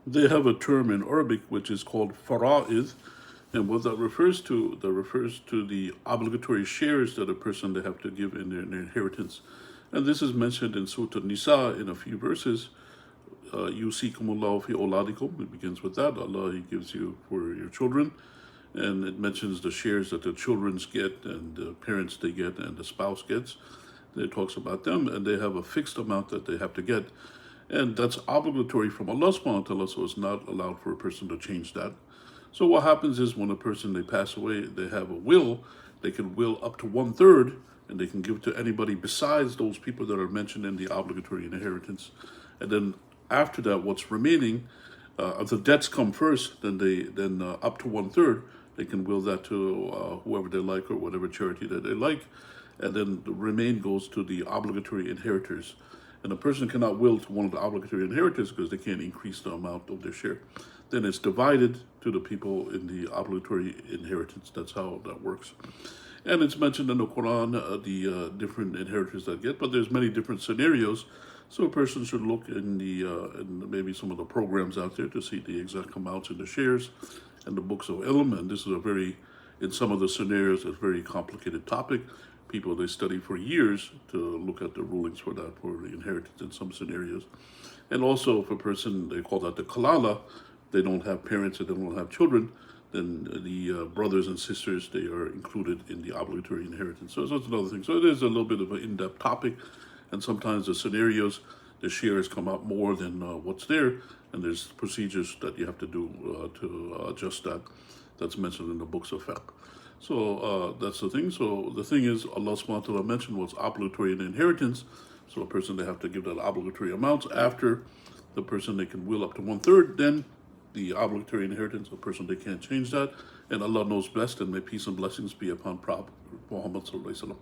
They have a term in Arabic which is called fara'id, and what that refers to the obligatory shares that a person they have to give in their inheritance. And this is mentioned in Surah An-Nisa in a few verses. Yusikumullahu fi oladikum. It begins with that. Allah, He gives you for your children. And it mentions the shares that the children's get and the parents they get and the spouse gets. It talks about them, and they have a fixed amount that they have to get. And that's obligatory from Allah subhanahu wa ta'ala, so it's not allowed for a person to change that. So what happens is when a person, they pass away, they have a will, they can will up to 1/3, and they can give to anybody besides those people that are mentioned in the obligatory inheritance. And then after that, what's remaining, if the debts come first, then up to 1/3, they can will that to whoever they like or whatever charity that they like. And then the remain goes to the obligatory inheritors. And a person cannot will to one of the obligatory inheritors because they can't increase the amount of their share. Then it's divided to the people in the obligatory inheritance. That's how that works. And it's mentioned in the Quran, the different inheritors that get, but there's many different scenarios. So a person should look in maybe some of the programs out there to see the exact amounts in the shares and the books of ilm. And this is in some of the scenarios, a very complicated topic. People, they study for years to look at the rulings for that, for the inheritance in some scenarios. And also if a person, they call that the kalala, they don't have parents and they don't have children, then the brothers and sisters, they are included in the obligatory inheritance. So that's another thing. So it is a little bit of an in-depth topic, and sometimes the scenarios, the shares come out more than what's there, and there's procedures that you have to do to adjust that. That's mentioned in the books of fiqh. So that's the thing. So the thing is, Allah subhanahu wa ta'ala mentioned what's obligatory in inheritance. So a person, they have to give that obligatory amounts. After the person, they can will up to 1/3. Then the obligatory inheritance, a person, they can't change that. And Allah knows best, and may peace and blessings be upon Prophet Muhammad sallallahu alaihi wasallam.